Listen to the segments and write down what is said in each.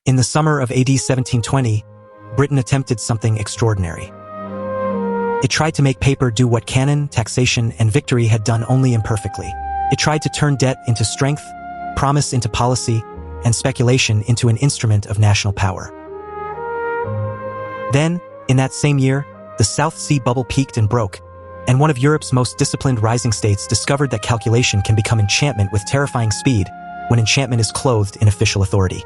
In the summer of AD 1720, Britain attempted something extraordinary. It tried to make paper do what cannon, taxation, and victory had done only imperfectly. It tried to turn debt into strength, promise into policy, and speculation into an instrument of national power. Then, in that same year, the South Sea bubble peaked and broke, and one of Europe's most disciplined rising states discovered that calculation can become enchantment with terrifying speed when enchantment is clothed in official authority.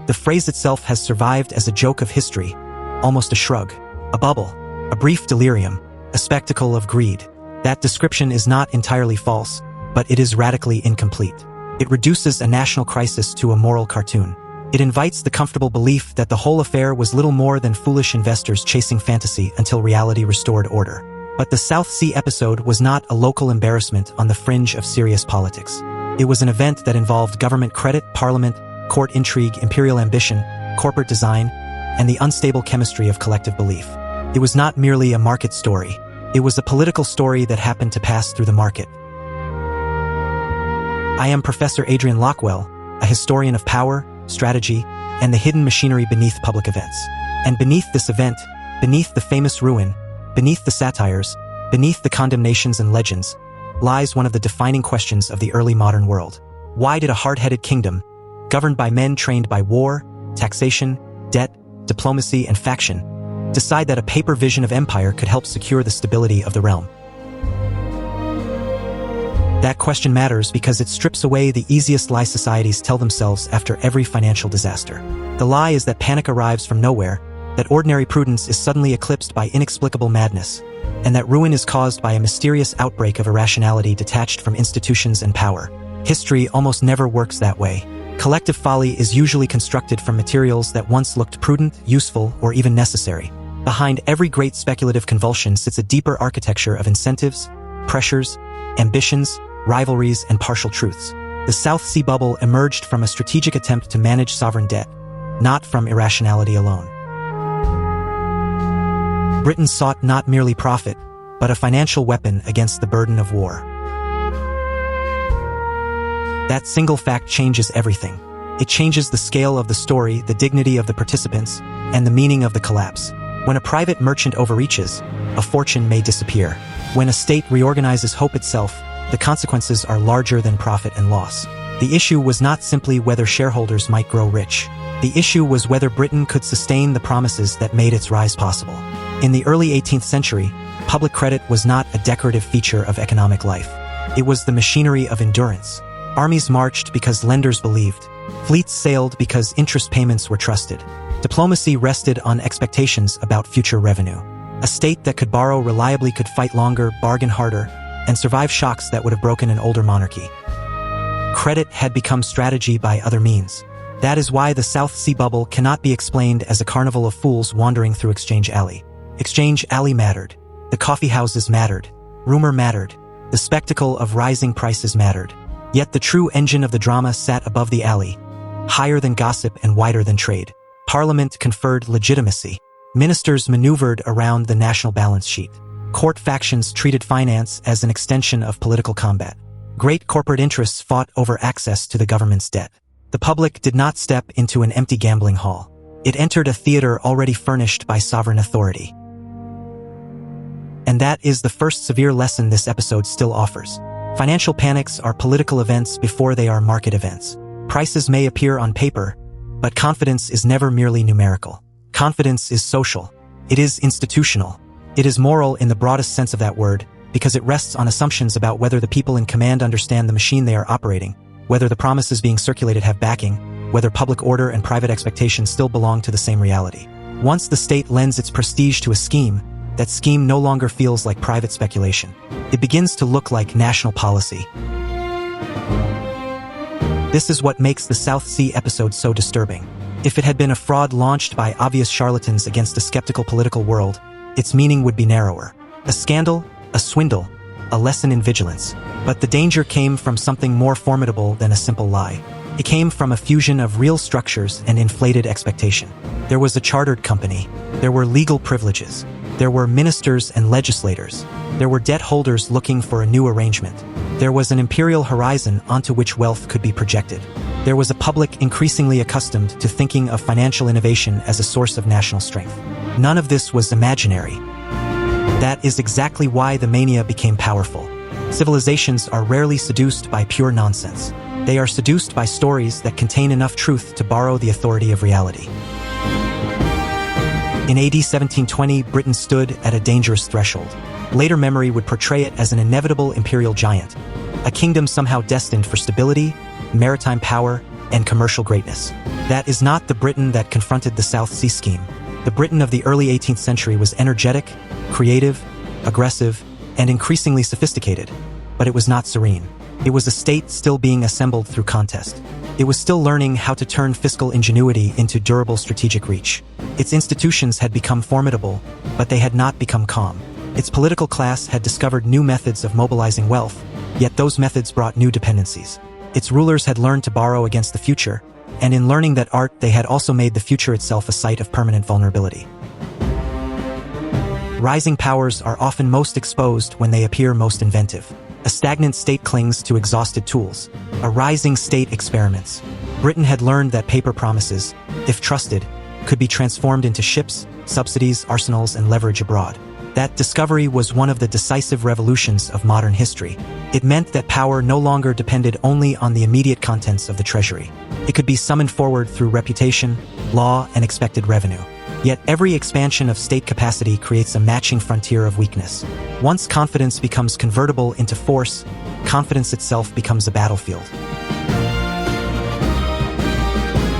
The phrase itself has survived as a joke of history, almost a shrug, a bubble, a brief delirium, a spectacle of greed. That description is not entirely false, but it is radically incomplete. It reduces a national crisis to a moral cartoon. It invites the comfortable belief that the whole affair was little more than foolish investors chasing fantasy until reality restored order. But the South Sea episode was not a local embarrassment on the fringe of serious politics. It was an event that involved government credit, parliament, court intrigue, imperial ambition, corporate design, and the unstable chemistry of collective belief. It was not merely a market story. It was a political story that happened to pass through the market. I am Professor Adrian Lockwell, a historian of power, strategy, and the hidden machinery beneath public events. And beneath this event, beneath the famous ruin, beneath the satires, beneath the condemnations and legends, lies one of the defining questions of the early modern world. Why did a hard-headed kingdom, governed by men trained by war, taxation, debt, diplomacy, and faction, decide that a paper vision of empire could help secure the stability of the realm? That question matters because it strips away the easiest lie societies tell themselves after every financial disaster. The lie is that panic arrives from nowhere, that ordinary prudence is suddenly eclipsed by inexplicable madness, and that ruin is caused by a mysterious outbreak of irrationality detached from institutions and power. History almost never works that way. Collective folly is usually constructed from materials that once looked prudent, useful, or even necessary. Behind every great speculative convulsion sits a deeper architecture of incentives, pressures, ambitions, rivalries, and partial truths. The South Sea bubble emerged from a strategic attempt to manage sovereign debt, not from irrationality alone. Britain sought not merely profit, but a financial weapon against the burden of war. That single fact changes everything. It changes the scale of the story, the dignity of the participants, and the meaning of the collapse. When a private merchant overreaches, a fortune may disappear. When a state reorganizes hope itself, the consequences are larger than profit and loss. The issue was not simply whether shareholders might grow rich. The issue was whether Britain could sustain the promises that made its rise possible. In the early 18th century, public credit was not a decorative feature of economic life. It was the machinery of endurance. Armies marched because lenders believed. Fleets sailed because interest payments were trusted. Diplomacy rested on expectations about future revenue. A state that could borrow reliably could fight longer, bargain harder, and survive shocks that would have broken an older monarchy. Credit had become strategy by other means. That is why the South Sea bubble cannot be explained as a carnival of fools wandering through Exchange Alley. Exchange Alley mattered. The coffee houses mattered. Rumor mattered. The spectacle of rising prices mattered. Yet the true engine of the drama sat above the alley, higher than gossip and wider than trade. Parliament conferred legitimacy. Ministers maneuvered around the national balance sheet. Court factions treated finance as an extension of political combat. Great corporate interests fought over access to the government's debt. The public did not step into an empty gambling hall. It entered a theater already furnished by sovereign authority. And that is the first severe lesson this episode still offers. Financial panics are political events before they are market events. Prices may appear on paper, but confidence is never merely numerical. Confidence is social. It is institutional. It is moral in the broadest sense of that word, because it rests on assumptions about whether the people in command understand the machine they are operating, whether the promises being circulated have backing, whether public order and private expectation still belong to the same reality. Once the state lends its prestige to a scheme, that scheme no longer feels like private speculation. It begins to look like national policy. This is what makes the South Sea episode so disturbing. If it had been a fraud launched by obvious charlatans against a skeptical political world, its meaning would be narrower. A scandal, a swindle, a lesson in vigilance. But the danger came from something more formidable than a simple lie. It came from a fusion of real structures and inflated expectation. There was a chartered company. There were legal privileges. There were ministers and legislators. There were debt holders looking for a new arrangement. There was an imperial horizon onto which wealth could be projected. There was a public increasingly accustomed to thinking of financial innovation as a source of national strength. None of this was imaginary. That is exactly why the mania became powerful. Civilizations are rarely seduced by pure nonsense. They are seduced by stories that contain enough truth to borrow the authority of reality. In AD 1720, Britain stood at a dangerous threshold. Later memory would portray it as an inevitable imperial giant, a kingdom somehow destined for stability, maritime power, and commercial greatness. That is not the Britain that confronted the South Sea Scheme. The Britain of the early 18th century was energetic, creative, aggressive, and increasingly sophisticated, but it was not serene. It was a state still being assembled through contest. It was still learning how to turn fiscal ingenuity into durable strategic reach. Its institutions had become formidable, but they had not become calm. Its political class had discovered new methods of mobilizing wealth, yet those methods brought new dependencies. Its rulers had learned to borrow against the future, and in learning that art they had also made the future itself a site of permanent vulnerability. Rising powers are often most exposed when they appear most inventive. A stagnant state clings to exhausted tools. A rising state experiments. Britain had learned that paper promises, if trusted, could be transformed into ships, subsidies, arsenals, and leverage abroad. That discovery was one of the decisive revolutions of modern history. It meant that power no longer depended only on the immediate contents of the treasury. It could be summoned forward through reputation, law, and expected revenue. Yet every expansion of state capacity creates a matching frontier of weakness. Once confidence becomes convertible into force, confidence itself becomes a battlefield.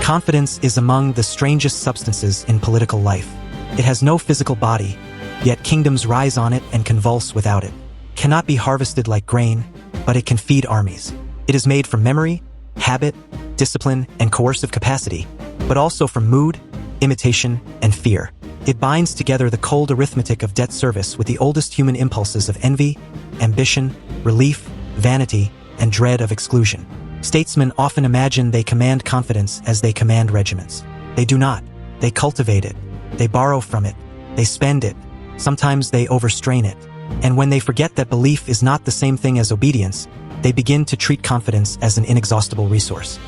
Confidence is among the strangest substances in political life. It has no physical body, yet kingdoms rise on it and convulse without it. Cannot be harvested like grain, but it can feed armies. It is made from memory, habit, discipline, and coercive capacity, but also from mood, imitation, and fear. It binds together the cold arithmetic of debt service with the oldest human impulses of envy, ambition, relief, vanity, and dread of exclusion. Statesmen often imagine they command confidence as they command regiments. They do not. They cultivate it. They borrow from it. They spend it. Sometimes they overstrain it. And when they forget that belief is not the same thing as obedience, they begin to treat confidence as an inexhaustible resource.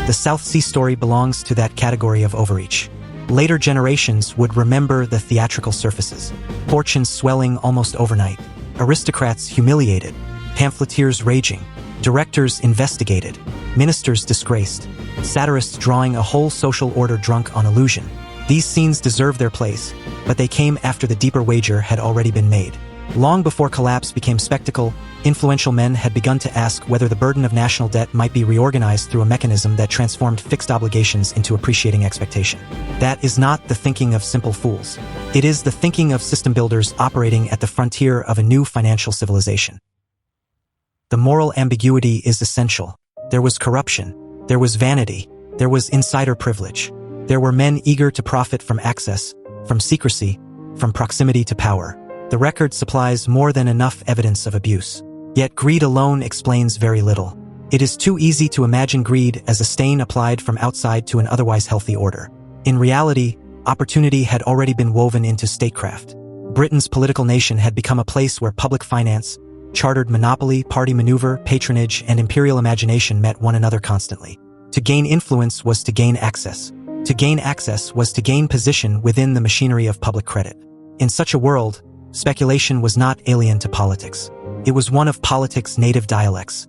The South Sea story belongs to that category of overreach. Later generations would remember the theatrical surfaces, fortunes swelling almost overnight, aristocrats humiliated, pamphleteers raging, directors investigated, ministers disgraced, satirists drawing a whole social order drunk on illusion. These scenes deserve their place, but they came after the deeper wager had already been made. Long before collapse became spectacle, influential men had begun to ask whether the burden of national debt might be reorganized through a mechanism that transformed fixed obligations into appreciating expectation. That is not the thinking of simple fools. It is the thinking of system builders operating at the frontier of a new financial civilization. The moral ambiguity is essential. There was corruption. There was vanity. There was insider privilege. There were men eager to profit from access, from secrecy, from proximity to power. The record supplies more than enough evidence of abuse. Yet greed alone explains very little. It is too easy to imagine greed as a stain applied from outside to an otherwise healthy order. In reality, opportunity had already been woven into statecraft. Britain's political nation had become a place where public finance, chartered monopoly, party maneuver, patronage, and imperial imagination met one another constantly. To gain influence was to gain access. To gain access was to gain position within the machinery of public credit. In such a world, speculation was not alien to politics. It was one of politics' native dialects.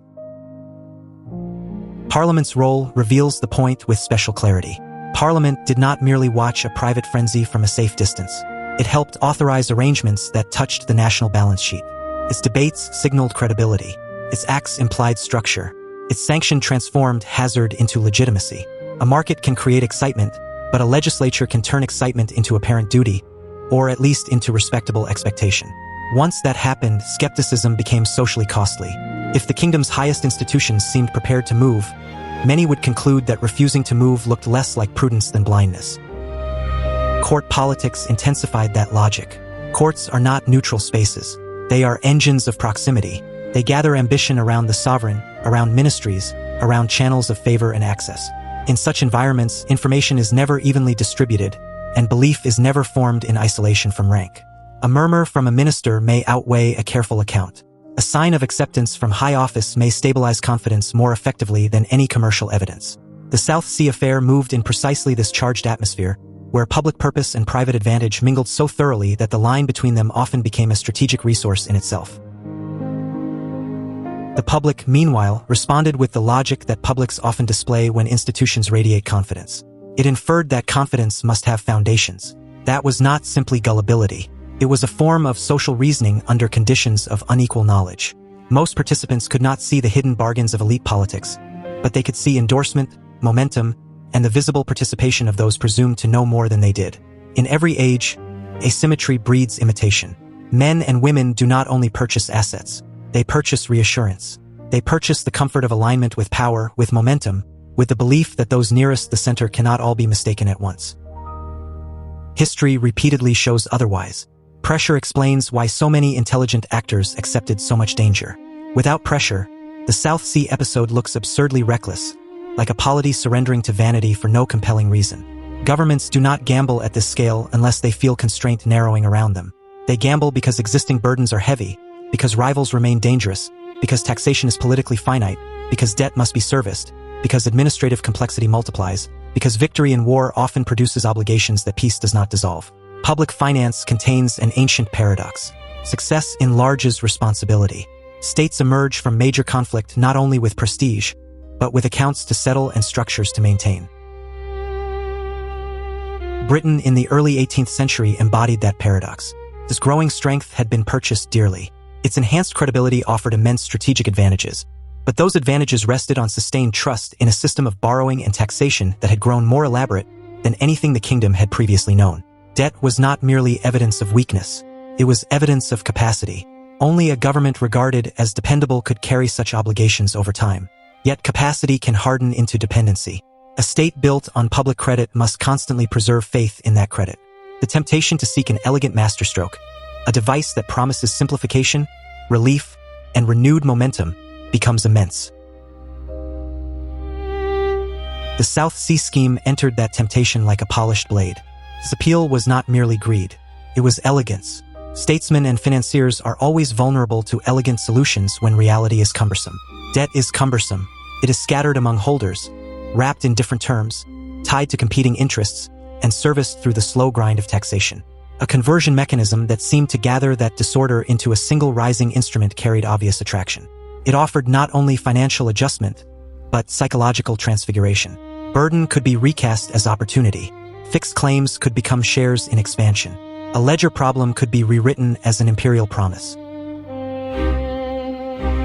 Parliament's role reveals the point with special clarity. Parliament did not merely watch a private frenzy from a safe distance. It helped authorize arrangements that touched the national balance sheet. Its debates signaled credibility. Its acts implied structure. Its sanction transformed hazard into legitimacy. A market can create excitement, but a legislature can turn excitement into apparent duty, or at least into respectable expectation. Once that happened, skepticism became socially costly. If the kingdom's highest institutions seemed prepared to move, many would conclude that refusing to move looked less like prudence than blindness. Court politics intensified that logic. Courts are not neutral spaces. They are engines of proximity. They gather ambition around the sovereign, around ministries, around channels of favor and access. In such environments, information is never evenly distributed, and belief is never formed in isolation from rank. A murmur from a minister may outweigh a careful account. A sign of acceptance from high office may stabilize confidence more effectively than any commercial evidence. The South Sea affair moved in precisely this charged atmosphere, where public purpose and private advantage mingled so thoroughly that the line between them often became a strategic resource in itself. The public, meanwhile, responded with the logic that publics often display when institutions radiate confidence. It inferred that confidence must have foundations. That was not simply gullibility. It was a form of social reasoning under conditions of unequal knowledge. Most participants could not see the hidden bargains of elite politics, but they could see endorsement, momentum, and the visible participation of those presumed to know more than they did. In every age, asymmetry breeds imitation. Men and women do not only purchase assets, they purchase reassurance. They purchase the comfort of alignment with power, with momentum, with the belief that those nearest the center cannot all be mistaken at once. History repeatedly shows otherwise. Pressure explains why so many intelligent actors accepted so much danger. Without pressure, the South Sea episode looks absurdly reckless, like a polity surrendering to vanity for no compelling reason. Governments do not gamble at this scale unless they feel constraint narrowing around them. They gamble because existing burdens are heavy, because rivals remain dangerous, because taxation is politically finite, because debt must be serviced, because administrative complexity multiplies, because victory in war often produces obligations that peace does not dissolve. Public finance contains an ancient paradox. Success enlarges responsibility. States emerge from major conflict not only with prestige, but with accounts to settle and structures to maintain. Britain in the early 18th century embodied that paradox. This growing strength had been purchased dearly. Its enhanced credibility offered immense strategic advantages, but those advantages rested on sustained trust in a system of borrowing and taxation that had grown more elaborate than anything the kingdom had previously known. Debt was not merely evidence of weakness, it was evidence of capacity. Only a government regarded as dependable could carry such obligations over time. Yet capacity can harden into dependency. A state built on public credit must constantly preserve faith in that credit. The temptation to seek an elegant masterstroke, a device that promises simplification, relief, and renewed momentum, becomes immense. The South Sea scheme entered that temptation like a polished blade. Its appeal was not merely greed, it was elegance. Statesmen and financiers are always vulnerable to elegant solutions when reality is cumbersome. Debt is cumbersome. It is scattered among holders, wrapped in different terms, tied to competing interests, and serviced through the slow grind of taxation. A conversion mechanism that seemed to gather that disorder into a single rising instrument carried obvious attraction. It offered not only financial adjustment, but psychological transfiguration. Burden could be recast as opportunity. Fixed claims could become shares in expansion. A ledger problem could be rewritten as an imperial promise.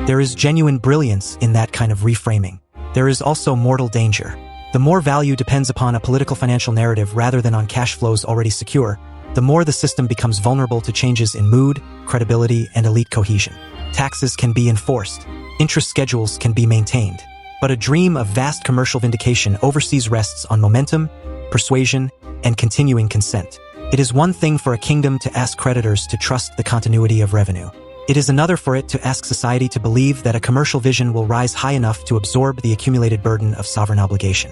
There is genuine brilliance in that kind of reframing. There is also mortal danger. The more value depends upon a political financial narrative rather than on cash flows already secure, the more the system becomes vulnerable to changes in mood, credibility, and elite cohesion. Taxes can be enforced. Interest schedules can be maintained. But a dream of vast commercial vindication overseas rests on momentum, persuasion, and continuing consent. It is one thing for a kingdom to ask creditors to trust the continuity of revenue. It is another for it to ask society to believe that a commercial vision will rise high enough to absorb the accumulated burden of sovereign obligation.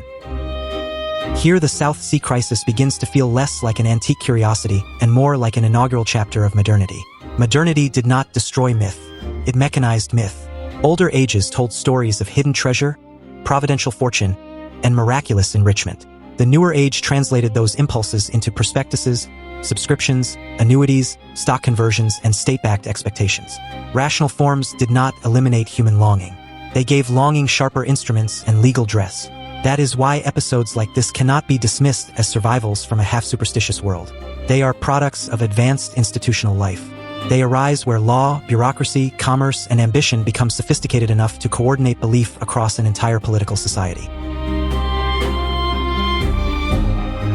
Here the South Sea crisis begins to feel less like an antique curiosity and more like an inaugural chapter of modernity. Modernity did not destroy myth, it mechanized myth. Older ages told stories of hidden treasure, providential fortune, and miraculous enrichment. The newer age translated those impulses into prospectuses, subscriptions, annuities, stock conversions, and state-backed expectations. Rational forms did not eliminate human longing. They gave longing sharper instruments and legal dress. That is why episodes like this cannot be dismissed as survivals from a half-superstitious world. They are products of advanced institutional life. They arise where law, bureaucracy, commerce, and ambition become sophisticated enough to coordinate belief across an entire political society.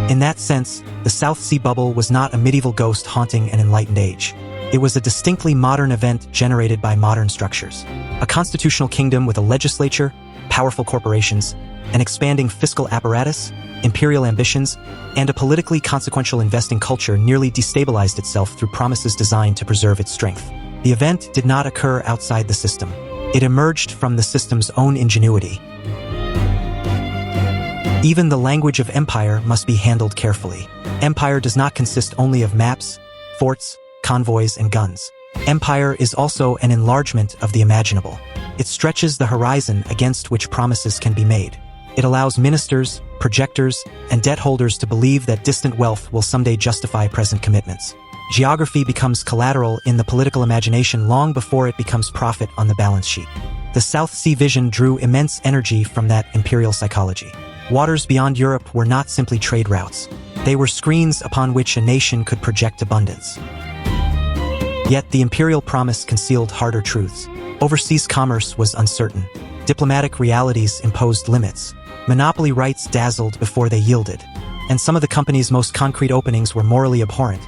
In that sense, the South Sea bubble was not a medieval ghost haunting an enlightened age. It was a distinctly modern event generated by modern structures. A constitutional kingdom with a legislature, powerful corporations, an expanding fiscal apparatus, imperial ambitions, and a politically consequential investing culture nearly destabilized itself through promises designed to preserve its strength. The event did not occur outside the system. It emerged from the system's own ingenuity. Even the language of empire must be handled carefully. Empire does not consist only of maps, forts, convoys, and guns. Empire is also an enlargement of the imaginable. It stretches the horizon against which promises can be made. It allows ministers, projectors, and debt holders to believe that distant wealth will someday justify present commitments. Geography becomes collateral in the political imagination long before it becomes profit on the balance sheet. The South Sea vision drew immense energy from that imperial psychology. Waters beyond Europe were not simply trade routes. They were screens upon which a nation could project abundance. Yet the imperial promise concealed harder truths. Overseas commerce was uncertain. Diplomatic realities imposed limits. Monopoly rights dazzled before they yielded. And some of the company's most concrete openings were morally abhorrent,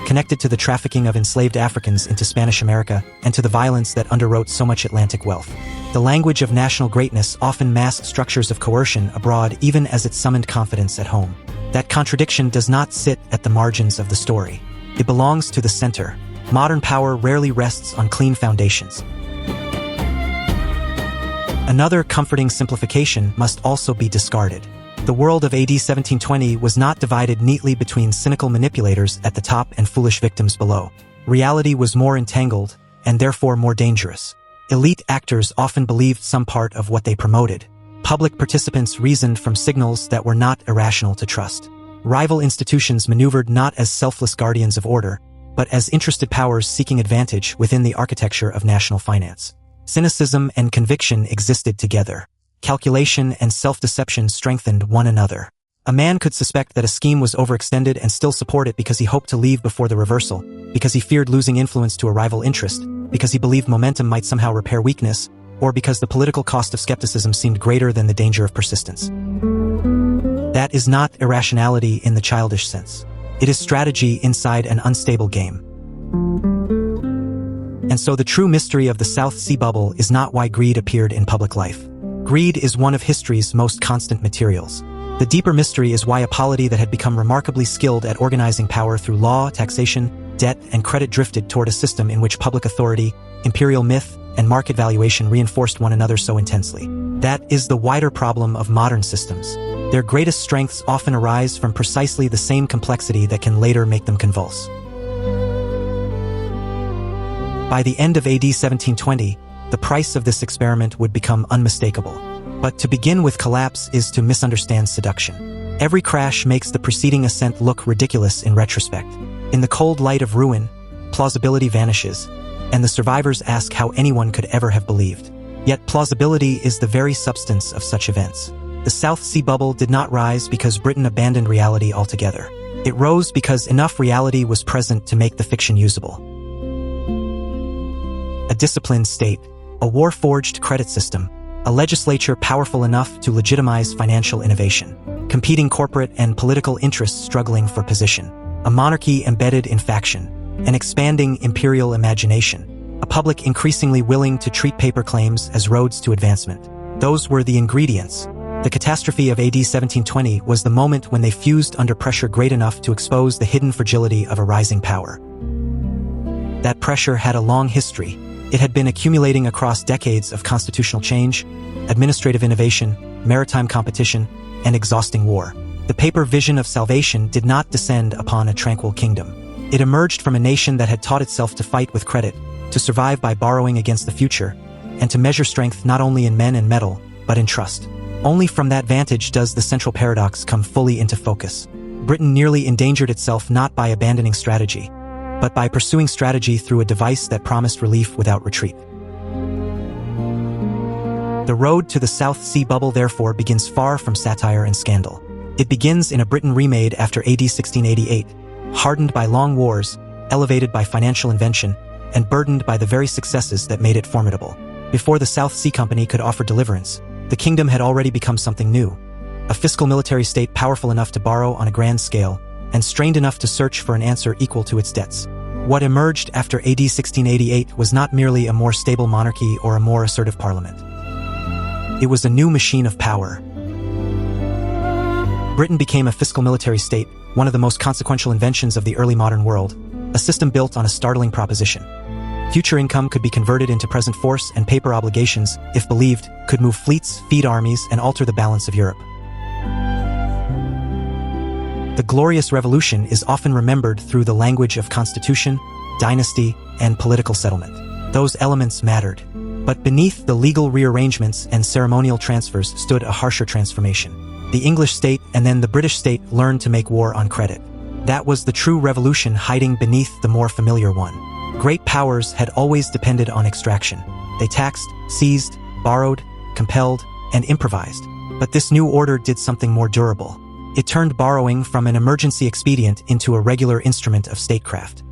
connected to the trafficking of enslaved Africans into Spanish America and to the violence that underwrote so much Atlantic wealth. The language of national greatness often masked structures of coercion abroad even as it summoned confidence at home. That contradiction does not sit at the margins of the story. It belongs to the center. Modern power rarely rests on clean foundations. Another comforting simplification must also be discarded. The world of AD 1720 was not divided neatly between cynical manipulators at the top and foolish victims below. Reality was more entangled, and therefore more dangerous. Elite actors often believed some part of what they promoted. Public participants reasoned from signals that were not irrational to trust. Rival institutions maneuvered not as selfless guardians of order, but as interested powers seeking advantage within the architecture of national finance. Cynicism and conviction existed together. Calculation and self-deception strengthened one another. A man could suspect that a scheme was overextended and still support it because he hoped to leave before the reversal, because he feared losing influence to a rival interest, because he believed momentum might somehow repair weakness, or because the political cost of skepticism seemed greater than the danger of persistence. That is not irrationality in the childish sense. It is strategy inside an unstable game. And so the true mystery of the South Sea bubble is not why greed appeared in public life. Greed is one of history's most constant materials. The deeper mystery is why a polity that had become remarkably skilled at organizing power through law, taxation, debt, and credit drifted toward a system in which public authority, imperial myth, and market valuation reinforced one another so intensely. That is the wider problem of modern systems. Their greatest strengths often arise from precisely the same complexity that can later make them convulse. By the end of AD 1720, the price of this experiment would become unmistakable. But to begin with collapse is to misunderstand seduction. Every crash makes the preceding ascent look ridiculous in retrospect. In the cold light of ruin, plausibility vanishes, and the survivors ask how anyone could ever have believed. Yet plausibility is the very substance of such events. The South Sea bubble did not rise because Britain abandoned reality altogether. It rose because enough reality was present to make the fiction usable. A disciplined state, a war-forged credit system, a legislature powerful enough to legitimize financial innovation, competing corporate and political interests struggling for position, a monarchy embedded in faction, an expanding imperial imagination, a public increasingly willing to treat paper claims as roads to advancement. Those were the ingredients. The catastrophe of AD 1720 was the moment when they fused under pressure great enough to expose the hidden fragility of a rising power. That pressure had a long history. It had been accumulating across decades of constitutional change, administrative innovation, maritime competition, and exhausting war. The paper vision of salvation did not descend upon a tranquil kingdom. It emerged from a nation that had taught itself to fight with credit, to survive by borrowing against the future, and to measure strength not only in men and metal, but in trust. Only from that vantage does the central paradox come fully into focus. Britain nearly endangered itself not by abandoning strategy, but by pursuing strategy through a device that promised relief without retreat. The road to the South Sea bubble therefore begins far from satire and scandal. It begins in a Britain remade after AD 1688, hardened by long wars, elevated by financial invention, and burdened by the very successes that made it formidable. Before the South Sea Company could offer deliverance, the kingdom had already become something new, a fiscal military state powerful enough to borrow on a grand scale, and strained enough to search for an answer equal to its debts. What emerged after AD 1688 was not merely a more stable monarchy or a more assertive parliament. It was a new machine of power. Britain became a fiscal military state, one of the most consequential inventions of the early modern world, a system built on a startling proposition. Future income could be converted into present force, and paper obligations, if believed, could move fleets, feed armies, and alter the balance of Europe. The Glorious Revolution is often remembered through the language of constitution, dynasty, and political settlement. Those elements mattered. But beneath the legal rearrangements and ceremonial transfers stood a harsher transformation. The English state and then the British state learned to make war on credit. That was the true revolution hiding beneath the more familiar one. Great powers had always depended on extraction. They taxed, seized, borrowed, compelled, and improvised. But this new order did something more durable. It turned borrowing from an emergency expedient into a regular instrument of statecraft.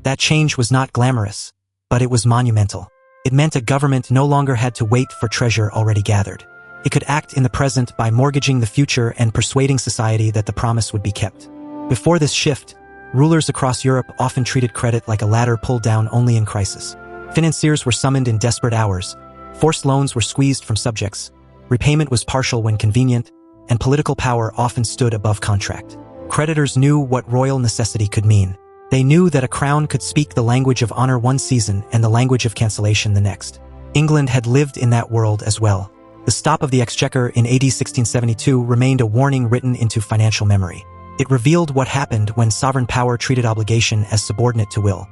That change was not glamorous, but it was monumental. It meant a government no longer had to wait for treasure already gathered. It could act in the present by mortgaging the future and persuading society that the promise would be kept. Before this shift, rulers across Europe often treated credit like a ladder pulled down only in crisis. Financiers were summoned in desperate hours, forced loans were squeezed from subjects, repayment was partial when convenient, and political power often stood above contract. Creditors knew what royal necessity could mean. They knew that a crown could speak the language of honor one season and the language of cancellation the next. England had lived in that world as well. The stop of the Exchequer in AD 1672 remained a warning written into financial memory. It revealed what happened when sovereign power treated obligation as subordinate to will.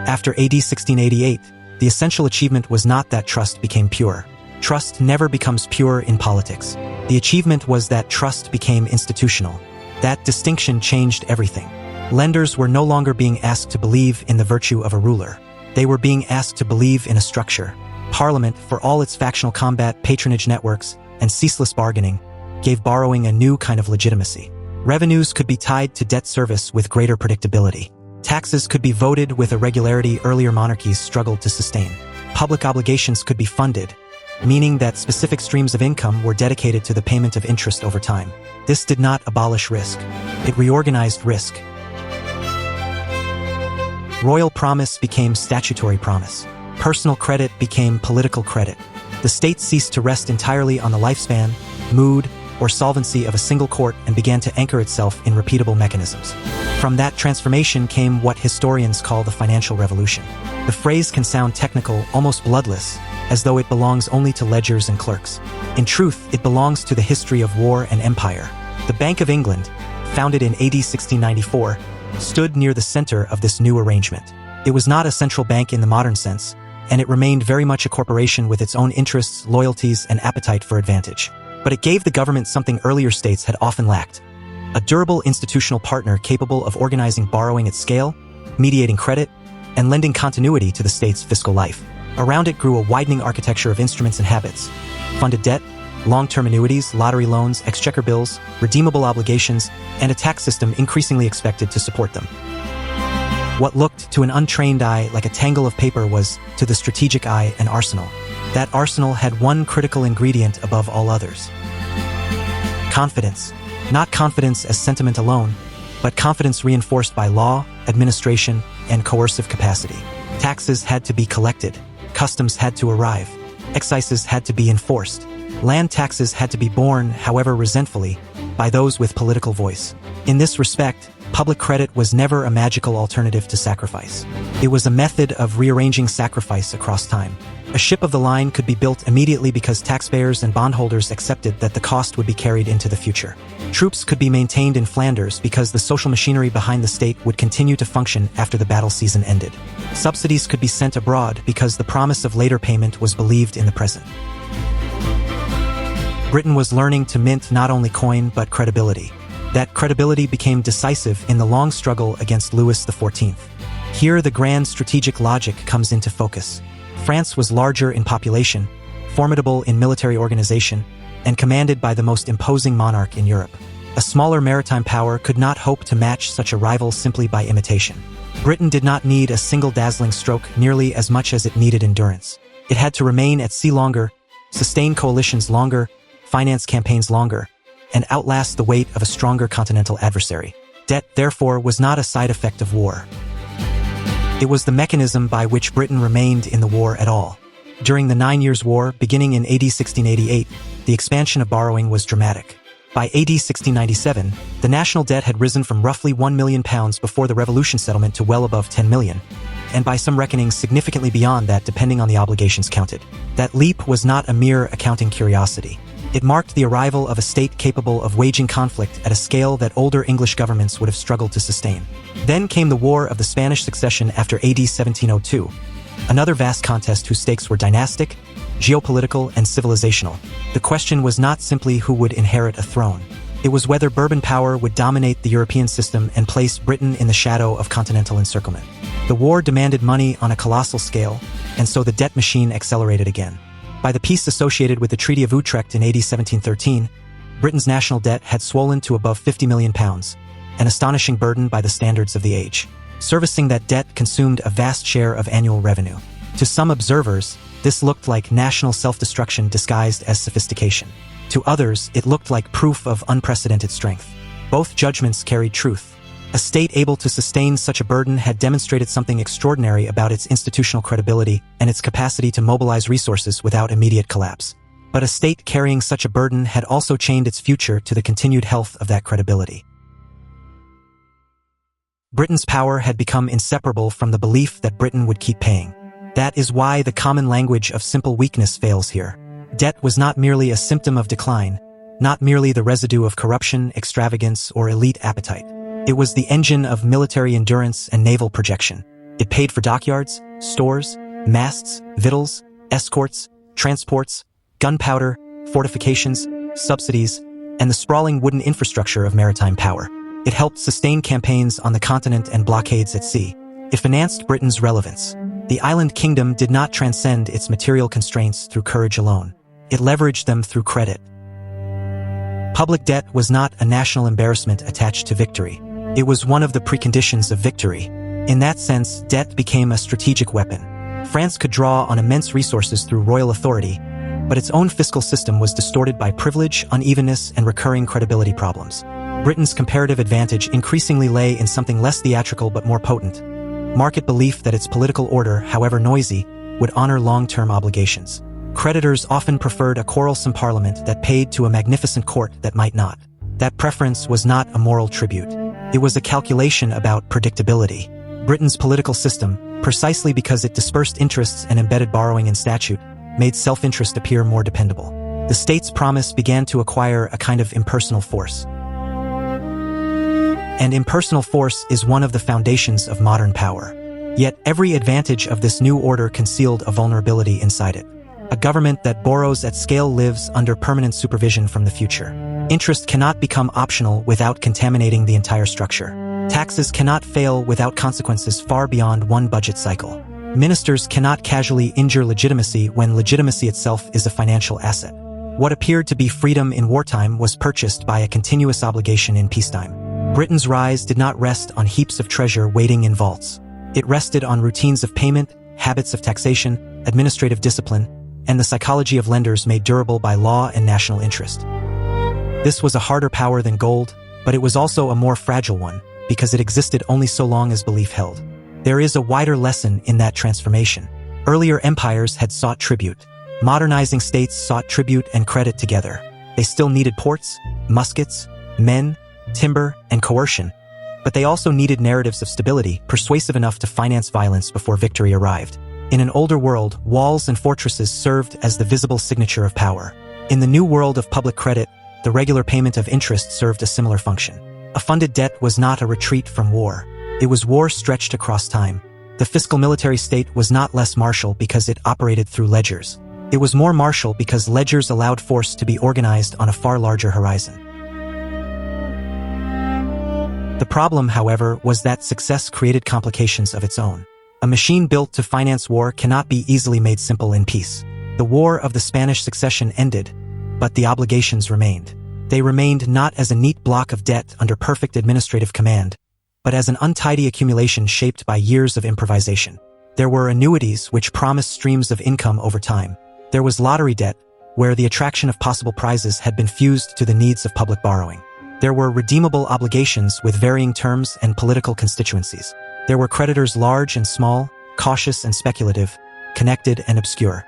After AD 1688, the essential achievement was not that trust became pure. Trust never becomes pure in politics. The achievement was that trust became institutional. That distinction changed everything. Lenders were no longer being asked to believe in the virtue of a ruler. They were being asked to believe in a structure. Parliament, for all its factional combat, patronage networks, and ceaseless bargaining, gave borrowing a new kind of legitimacy. Revenues could be tied to debt service with greater predictability. Taxes could be voted with a regularity earlier monarchies struggled to sustain. Public obligations could be funded, meaning that specific streams of income were dedicated to the payment of interest over time. This did not abolish risk. It reorganized risk. Royal promise became statutory promise. Personal credit became political credit. The state ceased to rest entirely on the lifespan, mood, or solvency of a single court and began to anchor itself in repeatable mechanisms. From that transformation came what historians call the financial revolution. The phrase can sound technical, almost bloodless, as though it belongs only to ledgers and clerks. In truth, it belongs to the history of war and empire. The Bank of England, founded in AD 1694, stood near the center of this new arrangement. It was not a central bank in the modern sense, and it remained very much a corporation with its own interests, loyalties, and appetite for advantage. But it gave the government something earlier states had often lacked: a durable institutional partner capable of organizing borrowing at scale, mediating credit, and lending continuity to the state's fiscal life. Around it grew a widening architecture of instruments and habits: funded debt, long-term annuities, lottery loans, exchequer bills, redeemable obligations, and a tax system increasingly expected to support them. What looked to an untrained eye like a tangle of paper was, to the strategic eye, an arsenal. That arsenal had one critical ingredient above all others: confidence. Not confidence as sentiment alone, but confidence reinforced by law, administration, and coercive capacity. Taxes had to be collected, customs had to arrive, excises had to be enforced, land taxes had to be borne, however resentfully, by those with political voice. In this respect, public credit was never a magical alternative to sacrifice. It was a method of rearranging sacrifice across time. A ship of the line could be built immediately because taxpayers and bondholders accepted that the cost would be carried into the future. Troops could be maintained in Flanders because the social machinery behind the state would continue to function after the battle season ended. Subsidies could be sent abroad because the promise of later payment was believed in the present. Britain was learning to mint not only coin but credibility. That credibility became decisive in the long struggle against Louis XIV. Here the grand strategic logic comes into focus. France was larger in population, formidable in military organization, and commanded by the most imposing monarch in Europe. A smaller maritime power could not hope to match such a rival simply by imitation. Britain did not need a single dazzling stroke nearly as much as it needed endurance. It had to remain at sea longer, sustain coalitions longer, finance campaigns longer, and outlast the weight of a stronger continental adversary. Debt, therefore, was not a side effect of war. It was the mechanism by which Britain remained in the war at all. During the 9 Years' War, beginning in AD 1688, the expansion of borrowing was dramatic. By AD 1697, the national debt had risen from roughly £1 million before the Revolution settlement to well above 10 million, and by some reckonings significantly beyond that depending on the obligations counted. That leap was not a mere accounting curiosity. It marked the arrival of a state capable of waging conflict at a scale that older English governments would have struggled to sustain. Then came the War of the Spanish Succession after AD 1702, another vast contest whose stakes were dynastic, geopolitical, and civilizational. The question was not simply who would inherit a throne. It was whether Bourbon power would dominate the European system and place Britain in the shadow of continental encirclement. The war demanded money on a colossal scale, and so the debt machine accelerated again. By the peace associated with the Treaty of Utrecht in AD 1713, Britain's national debt had swollen to above £50 million, an astonishing burden by the standards of the age. Servicing that debt consumed a vast share of annual revenue. To some observers, this looked like national self-destruction disguised as sophistication. To others, it looked like proof of unprecedented strength. Both judgments carried truth. A state able to sustain such a burden had demonstrated something extraordinary about its institutional credibility and its capacity to mobilize resources without immediate collapse. But a state carrying such a burden had also chained its future to the continued health of that credibility. Britain's power had become inseparable from the belief that Britain would keep paying. That is why the common language of simple weakness fails here. Debt was not merely a symptom of decline, not merely the residue of corruption, extravagance, or elite appetite. It was the engine of military endurance and naval projection. It paid for dockyards, stores, masts, victuals, escorts, transports, gunpowder, fortifications, subsidies, and the sprawling wooden infrastructure of maritime power. It helped sustain campaigns on the continent and blockades at sea. It financed Britain's relevance. The island kingdom did not transcend its material constraints through courage alone. It leveraged them through credit. Public debt was not a national embarrassment attached to victory. It was one of the preconditions of victory. In that sense, debt became a strategic weapon. France could draw on immense resources through royal authority, but its own fiscal system was distorted by privilege, unevenness, and recurring credibility problems. Britain's comparative advantage increasingly lay in something less theatrical but more potent: market belief that its political order, however noisy, would honor long-term obligations. Creditors often preferred a quarrelsome parliament that paid to a magnificent court that might not. That preference was not a moral tribute. It was a calculation about predictability. Britain's political system, precisely because it dispersed interests and embedded borrowing in statute, made self-interest appear more dependable. The state's promise began to acquire a kind of impersonal force. And impersonal force is one of the foundations of modern power. Yet every advantage of this new order concealed a vulnerability inside it. A government that borrows at scale lives under permanent supervision from the future. Interest cannot become optional without contaminating the entire structure. Taxes cannot fail without consequences far beyond one budget cycle. Ministers cannot casually injure legitimacy when legitimacy itself is a financial asset. What appeared to be freedom in wartime was purchased by a continuous obligation in peacetime. Britain's rise did not rest on heaps of treasure waiting in vaults. It rested on routines of payment, habits of taxation, administrative discipline, and the psychology of lenders made durable by law and national interest. This was a harder power than gold, but it was also a more fragile one, because it existed only so long as belief held. There is a wider lesson in that transformation. Earlier empires had sought tribute. Modernizing states sought tribute and credit together. They still needed ports, muskets, men, timber, and coercion, but they also needed narratives of stability, persuasive enough to finance violence before victory arrived. In an older world, walls and fortresses served as the visible signature of power. In the new world of public credit, the regular payment of interest served a similar function. A funded debt was not a retreat from war. It was war stretched across time. The fiscal military state was not less martial because it operated through ledgers. It was more martial because ledgers allowed force to be organized on a far larger horizon. The problem, however, was that success created complications of its own. A machine built to finance war cannot be easily made simple in peace. The War of the Spanish Succession ended, but the obligations remained. They remained not as a neat block of debt under perfect administrative command, but as an untidy accumulation shaped by years of improvisation. There were annuities which promised streams of income over time. There was lottery debt, where the attraction of possible prizes had been fused to the needs of public borrowing. There were redeemable obligations with varying terms and political constituencies. There were creditors large and small, cautious and speculative, connected and obscure.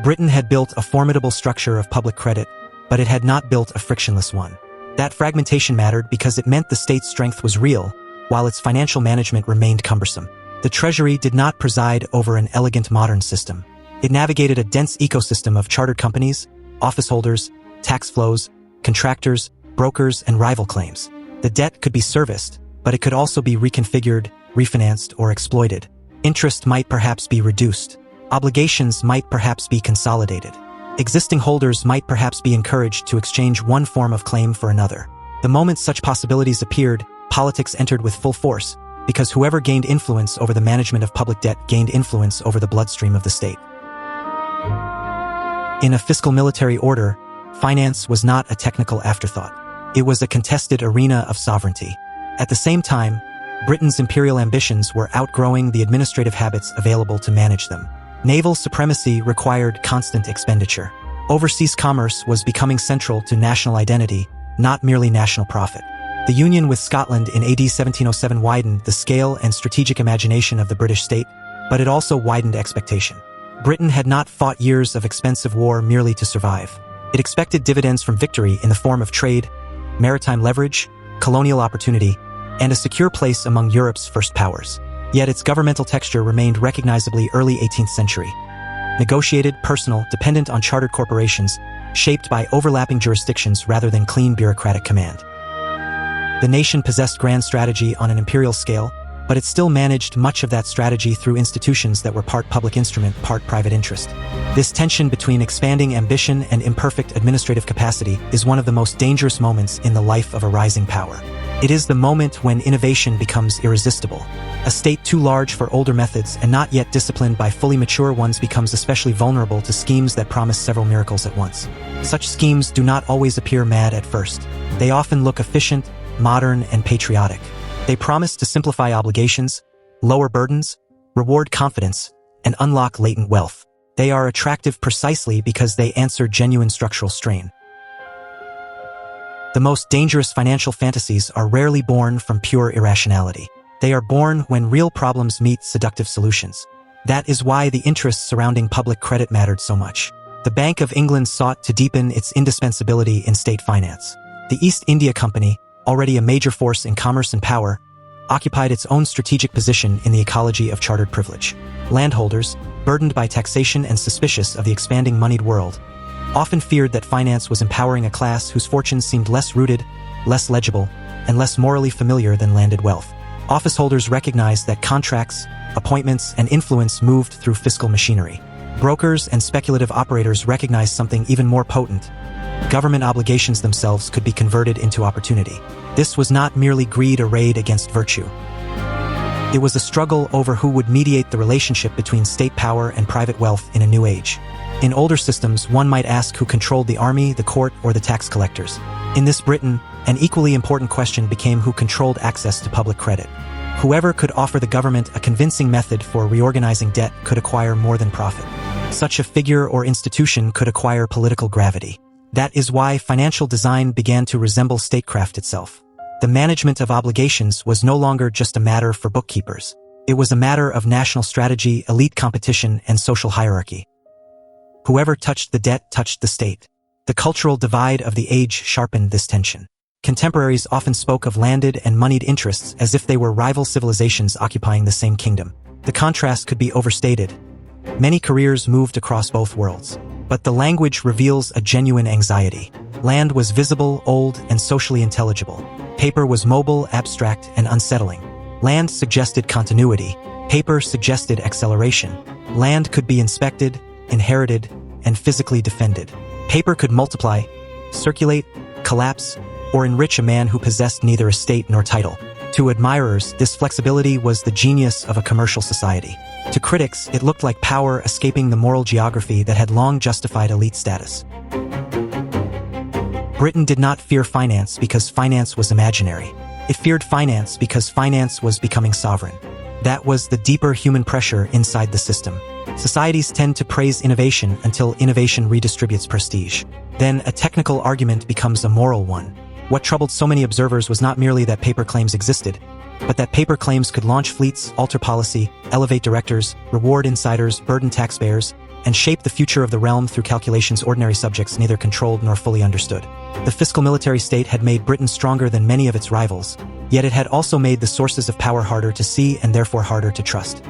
Britain had built a formidable structure of public credit, but it had not built a frictionless one. That fragmentation mattered because it meant the state's strength was real, while its financial management remained cumbersome. The Treasury did not preside over an elegant modern system. It navigated a dense ecosystem of chartered companies, office holders, tax flows, contractors, brokers, and rival claims. The debt could be serviced, but it could also be reconfigured, refinanced, or exploited. Interest might perhaps be reduced. Obligations might perhaps be consolidated. Existing holders might perhaps be encouraged to exchange one form of claim for another. The moment such possibilities appeared, politics entered with full force, because whoever gained influence over the management of public debt gained influence over the bloodstream of the state. In a fiscal military order, finance was not a technical afterthought. It was a contested arena of sovereignty. At the same time, Britain's imperial ambitions were outgrowing the administrative habits available to manage them. Naval supremacy required constant expenditure. Overseas commerce was becoming central to national identity, not merely national profit. The union with Scotland in AD 1707 widened the scale and strategic imagination of the British state, but it also widened expectation. Britain had not fought years of expensive war merely to survive. It expected dividends from victory in the form of trade, maritime leverage, colonial opportunity, and a secure place among Europe's first powers. Yet its governmental texture remained recognizably early 18th century. Negotiated, personal, dependent on chartered corporations, shaped by overlapping jurisdictions rather than clean bureaucratic command. The nation possessed grand strategy on an imperial scale, but it still managed much of that strategy through institutions that were part public instrument, part private interest. This tension between expanding ambition and imperfect administrative capacity is one of the most dangerous moments in the life of a rising power. It is the moment when innovation becomes irresistible. A state too large for older methods and not yet disciplined by fully mature ones becomes especially vulnerable to schemes that promise several miracles at once. Such schemes do not always appear mad at first. They often look efficient, modern, and patriotic. They promise to simplify obligations, lower burdens, reward confidence, and unlock latent wealth. They are attractive precisely because they answer genuine structural strain. The most dangerous financial fantasies are rarely born from pure irrationality. They are born when real problems meet seductive solutions. That is why the interests surrounding public credit mattered so much. The Bank of England sought to deepen its indispensability in state finance. The East India Company, already a major force in commerce and power, occupied its own strategic position in the ecology of chartered privilege. Landholders, burdened by taxation and suspicious of the expanding moneyed world, often feared that finance was empowering a class whose fortunes seemed less rooted, less legible, and less morally familiar than landed wealth. Office holders recognized that contracts, appointments, and influence moved through fiscal machinery. Brokers and speculative operators recognized something even more potent. Government obligations themselves could be converted into opportunity. This was not merely greed arrayed against virtue. It was a struggle over who would mediate the relationship between state power and private wealth in a new age. In older systems, one might ask who controlled the army, the court, or the tax collectors. In this Britain, an equally important question became who controlled access to public credit. Whoever could offer the government a convincing method for reorganizing debt could acquire more than profit. Such a figure or institution could acquire political gravity. That is why financial design began to resemble statecraft itself. The management of obligations was no longer just a matter for bookkeepers. It was a matter of national strategy, elite competition, and social hierarchy. Whoever touched the debt touched the state. The cultural divide of the age sharpened this tension. Contemporaries often spoke of landed and moneyed interests as if they were rival civilizations occupying the same kingdom. The contrast could be overstated. Many careers moved across both worlds. But the language reveals a genuine anxiety. Land was visible, old, and socially intelligible. Paper was mobile, abstract, and unsettling. Land suggested continuity. Paper suggested acceleration. Land could be inspected, inherited, and physically defended. Paper could multiply, circulate, collapse, or enrich a man who possessed neither estate nor title. To admirers, this flexibility was the genius of a commercial society. To critics, it looked like power escaping the moral geography that had long justified elite status. Britain did not fear finance because finance was imaginary. It feared finance because finance was becoming sovereign. That was the deeper human pressure inside the system. Societies tend to praise innovation until innovation redistributes prestige. Then a technical argument becomes a moral one. What troubled so many observers was not merely that paper claims existed, but that paper claims could launch fleets, alter policy, elevate directors, reward insiders, burden taxpayers, and shape the future of the realm through calculations ordinary subjects neither controlled nor fully understood. The fiscal military state had made Britain stronger than many of its rivals, yet it had also made the sources of power harder to see and therefore harder to trust.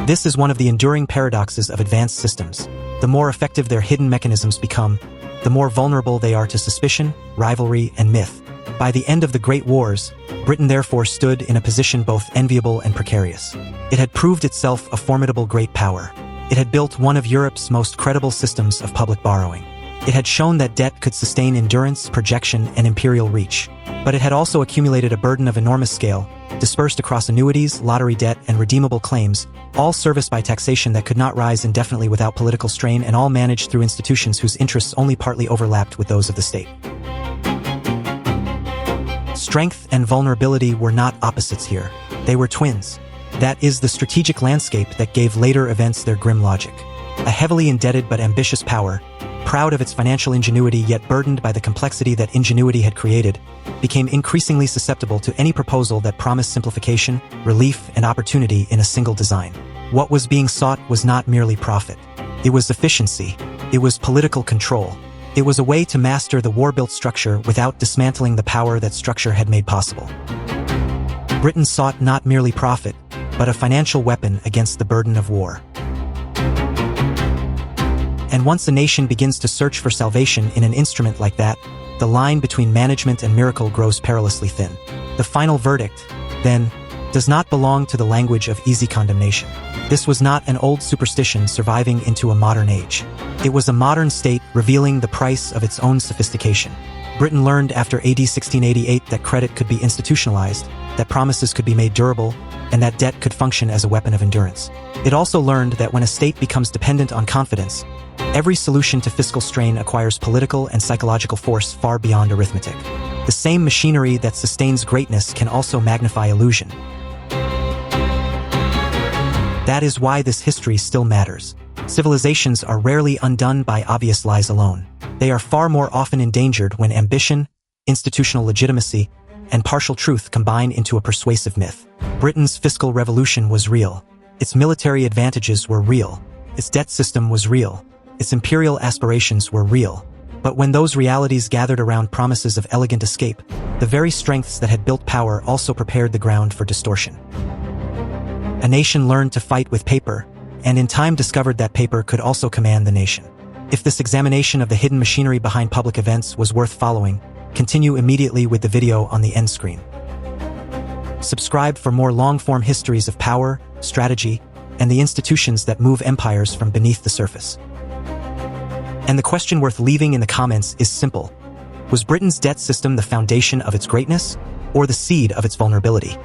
This is one of the enduring paradoxes of advanced systems. The more effective their hidden mechanisms become, the more vulnerable they are to suspicion, rivalry, and myth. By the end of the Great Wars, Britain therefore stood in a position both enviable and precarious. It had proved itself a formidable great power. It had built one of Europe's most credible systems of public borrowing. It had shown that debt could sustain endurance, projection, and imperial reach. But it had also accumulated a burden of enormous scale, dispersed across annuities, lottery debt, and redeemable claims, all serviced by taxation that could not rise indefinitely without political strain, and all managed through institutions whose interests only partly overlapped with those of the state. Strength and vulnerability were not opposites here. They were twins. That is the strategic landscape that gave later events their grim logic. A heavily indebted but ambitious power, proud of its financial ingenuity yet burdened by the complexity that ingenuity had created, became increasingly susceptible to any proposal that promised simplification, relief, and opportunity in a single design. What was being sought was not merely profit. It was efficiency. It was political control. It was a way to master the war-built structure without dismantling the power that structure had made possible. Britain sought not merely profit, but a financial weapon against the burden of war. And once a nation begins to search for salvation in an instrument like that, the line between management and miracle grows perilously thin. The final verdict, then, does not belong to the language of easy condemnation. This was not an old superstition surviving into a modern age. It was a modern state revealing the price of its own sophistication. Britain learned after AD 1688 that credit could be institutionalized, that promises could be made durable, and that debt could function as a weapon of endurance. It also learned that when a state becomes dependent on confidence, every solution to fiscal strain acquires political and psychological force far beyond arithmetic. The same machinery that sustains greatness can also magnify illusion. That is why this history still matters. Civilizations are rarely undone by obvious lies alone. They are far more often endangered when ambition, institutional legitimacy, and partial truth combine into a persuasive myth. Britain's fiscal revolution was real. Its military advantages were real. Its debt system was real. Its imperial aspirations were real. But when those realities gathered around promises of elegant escape, the very strengths that had built power also prepared the ground for distortion. A nation learned to fight with paper, and in time discovered that paper could also command the nation. If this examination of the hidden machinery behind public events was worth following, continue immediately with the video on the end screen. Subscribe for more long-form histories of power, strategy, and the institutions that move empires from beneath the surface. And the question worth leaving in the comments is simple. Was Britain's debt system the foundation of its greatness, or the seed of its vulnerability?